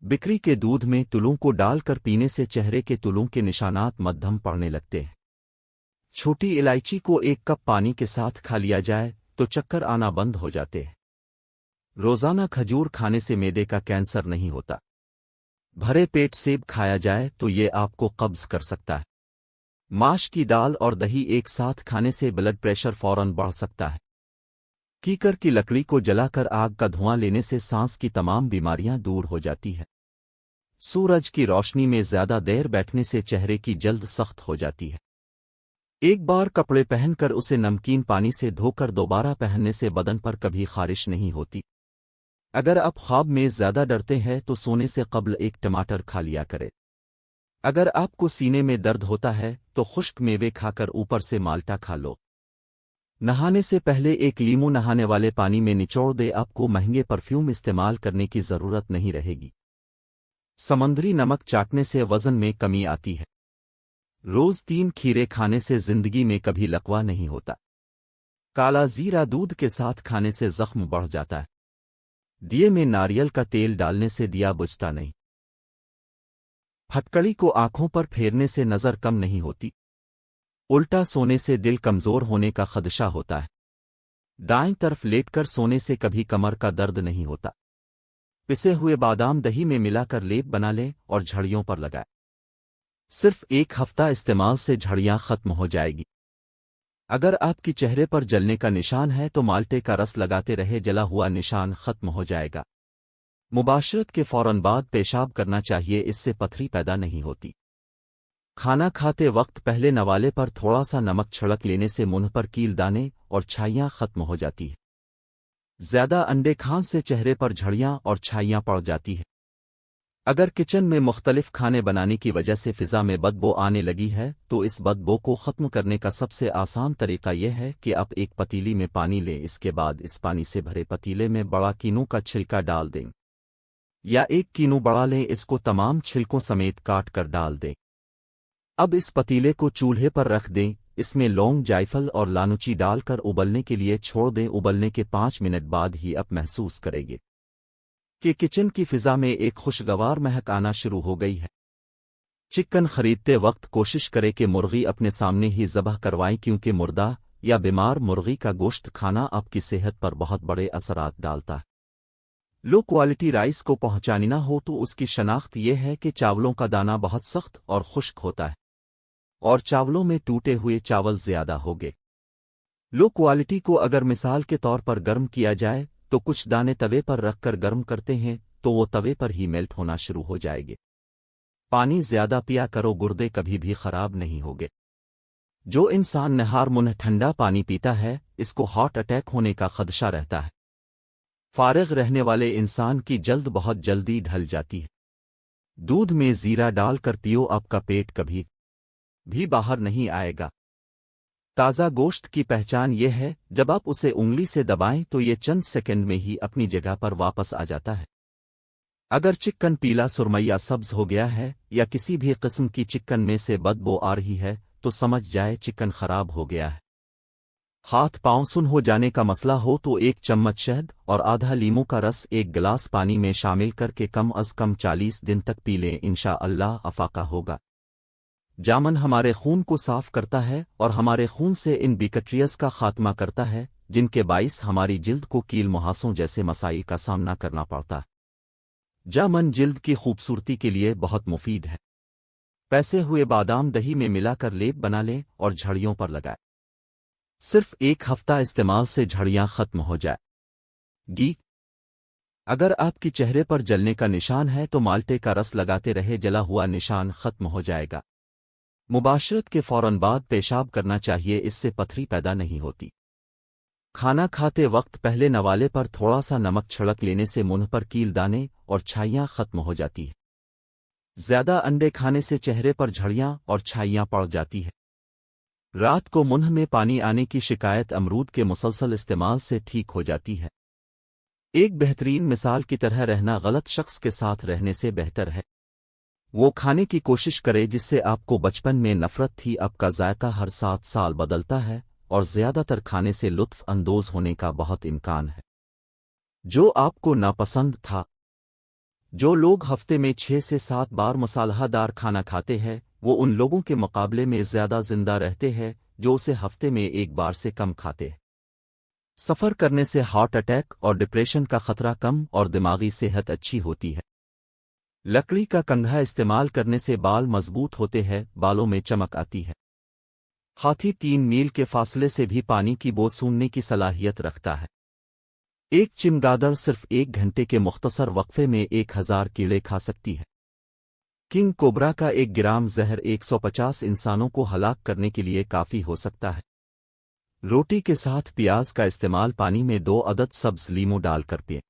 बकरी के दूध में तुलों को डालकर पीने से चेहरे के तुलों के निशानात मध्यम पड़ने लगते हैं। छोटी इलायची को 1 कप पानी के साथ खा लिया जाए तो चक्कर आना बंद हो जाते हैं। रोजाना खजूर खाने से मैदे का कैंसर नहीं होता। भरे पेट सेब खाया जाए तो ये आपको कब्ज कर सकता है। माश की दाल और दही एक साथ खाने से ब्लड प्रेशर फौरन बढ़ सकता है। कीकर की लकड़ी को जलाकर आग का धुआं लेने से सांस की तमाम बीमारियां दूर हो जाती है। सूरज की रोशनी में ज्यादा देर बैठने से चेहरे की जल्द सख्त हो जाती है। एक बार कपड़े पहनकर उसे नमकीन पानी से धोकर दोबारा पहनने से बदन पर कभी खारिश नहीं होती। अगर आप ख्वाब में ज्यादा डरते हैं तो सोने से कब्ल 1 टमाटर खा लिया करें। अगर आपको सीने में दर्द होता है तो खुश्क मेवे खाकर ऊपर से माल्टा खा लो। नहाने से पहले 1 लीमू नहाने वाले पानी में निचोड़ दे। आपको महंगे परफ्यूम इस्तेमाल करने की जरूरत नहीं रहेगी। समंदरी नमक चाटने से वजन में कमी आती है। रोज 3 खीरे खाने से जिंदगी में कभी लकवा नहीं होता। काला जीरा दूध के साथ खाने से जख्म बढ़ जाता है। दिए में नारियल का तेल डालने से दिया बुझता नहीं। फटकड़ी को आंखों पर फेरने से नजर कम नहीं होती। उल्टा सोने से दिल कमजोर होने का खदशा होता है। दाएं तरफ लेटकर सोने से कभी कमर का दर्द नहीं होता। पिसे हुए बादाम दही में मिलाकर लेप बना लें और झड़ियों पर लगाएं। सिर्फ 1 हफ्ता इस्तेमाल से झड़ियां खत्म हो जाएगी। अगर आपकी चेहरे पर जलने का निशान है तो माल्टे का रस लगाते रहे, जला हुआ निशान खत्म हो जाएगा। मुबाशरत के फौरन बाद पेशाब करना चाहिए, इससे पथरी पैदा नहीं होती। खाना खाते वक्त पहले नवाले पर थोड़ा सा नमक छिड़क लेने से मुंह पर कील दाने और छाइयां खत्म हो जाती है। ज्यादा अंडे खाने से चेहरे पर झड़ियां और छाइयां पड़ जाती है। अगर किचन में मुख्तलिफ खाने बनाने की वजह से फिजा में बदबू आने लगी है तो इस बदबू को ख़त्म करने का सबसे आसान तरीका यह है कि आप एक पतीली में पानी लें। इसके बाद इस पानी से भरे पतीले में बड़ा कीनू का छिलका डाल दें, या 1 कीनू बड़ा लें, इसको तमाम छिलकों समेत काट कर डाल दें। अब इस पतीले को चूल्हे पर रख दें। इसमें लौंग, जायफल और लानुची डालकर उबलने के लिए छोड़ दें। उबलने के 5 मिनट बाद ही आप महसूस करेंगे कि किचन की फिजा में एक खुशगवार महक आना शुरू हो गई है। चिकन खरीदते वक्त कोशिश करें कि मुर्गी अपने सामने ही ज़बह करवाएं, क्योंकि मुर्दा या बीमार मुर्गी का गोश्त खाना आपकी सेहत पर बहुत बड़े असरात डालता है। लो क्वालिटी राइस को पहुंचाना हो तो उसकी शनाख्त यह है कि चावलों का दाना बहुत सख्त और खुश्क होता है और चावलों में टूटे हुए चावल ज्यादा होंगे। लो क्वालिटी को अगर मिसाल के तौर पर गर्म किया जाए तो कुछ दाने तवे पर रखकर गर्म करते हैं तो वो तवे पर ही मेल्ट होना शुरू हो जाएंगे। पानी ज्यादा पिया करो, गुर्दे कभी भी खराब नहीं होंगे। जो इंसान नहार मुन्ह ठंडा पानी पीता है इसको हार्ट अटैक होने का खदशा रहता है। फारिग रहने वाले इंसान की जल्द बहुत जल्दी ढल जाती है। दूध में जीरा डालकर पियो, आपका पेट कभी भी बाहर नहीं आएगा। ताज़ा गोश्त की पहचान यह है, जब आप उसे उंगली से दबाएं तो ये चंद सेकंड में ही अपनी जगह पर वापस आ जाता है। अगर चिकन पीला सुरमैया सब्ज हो गया है या किसी भी किस्म की चिकन में से बदबू आ रही है तो समझ जाए चिकन खराब हो गया है। हाथ पांव सुन हो जाने का मसला हो तो 1 चम्मच शहद और आधा लीमू का रस 1 गिलास पानी में शामिल करके कम अज कम 40 दिन तक पी लें, इंशाअल्लाह अफाका होगा। जामन हमारे खून को साफ करता है और हमारे खून से इन बैक्टीरियाज का खात्मा करता है जिनके बाइस हमारी जिल्द को कील मुहासों जैसे मसाइल का सामना करना पड़ता है। जामन जिल्द की खूबसूरती के लिए बहुत मुफीद है। पैसे हुए बादाम दही में मिलाकर लेप बना लें और झड़ियों पर लगाएं। सिर्फ 1 हफ्ता इस्तेमाल से झड़ियां खत्म हो जाएगी। अगर आपकी चेहरे पर जलने का निशान है तो माल्टे का रस लगाते रहे, जला हुआ निशान खत्म हो जाएगा। मुबाशरत के फौरन बाद पेशाब करना चाहिए, इससे पथरी पैदा नहीं होती। खाना खाते वक्त पहले नवाले पर थोड़ा सा नमक छिड़क लेने से मुंह पर कील दाने और छाइयां खत्म हो जाती है। ज्यादा अंडे खाने से चेहरे पर झड़ियां और छाइयां पड़ जाती है। रात को मुंह में पानी आने की शिकायत अमरूद के मुसलसल इस्तेमाल से ठीक हो जाती है। एक बेहतरीन मिसाल की तरह रहना गलत शख्स के साथ रहने से बेहतर है। वो खाने की कोशिश करे जिससे आपको बचपन में नफरत थी। आपका जायका हर 7 साल बदलता है और ज्यादातर खाने से लुत्फ अंदोज होने का बहुत इम्कान है। जो आपको नापसंद था, جو لوگ ہفتے میں 6 سے 7 بار مصالحہ دار کھانا کھاتے ہیں وہ ان لوگوں کے مقابلے میں زیادہ زندہ رہتے ہیں جو اسے ہفتے میں ایک بار سے کم کھاتے ہیں۔ سفر کرنے سے ہارٹ اٹیک اور ڈپریشن کا خطرہ کم اور دماغی صحت اچھی ہوتی ہے۔ لکڑی کا کنگھا استعمال کرنے سے بال مضبوط ہوتے ہیں، بالوں میں چمک آتی ہے۔ ہاتھی 3 میل کے فاصلے سے بھی پانی کی بو سوننے کی صلاحیت رکھتا ہے۔ ایک چمگادڑ صرف 1 گھنٹے کے مختصر وقفے میں 1000 کیڑے کھا سکتی ہے۔ کنگ کوبرا کا 1 گرام زہر 150 انسانوں کو ہلاک کرنے کے لیے کافی ہو سکتا ہے۔ روٹی کے ساتھ پیاز کا استعمال، پانی میں 2 عدد سبز لیموں ڈال کر پئیں۔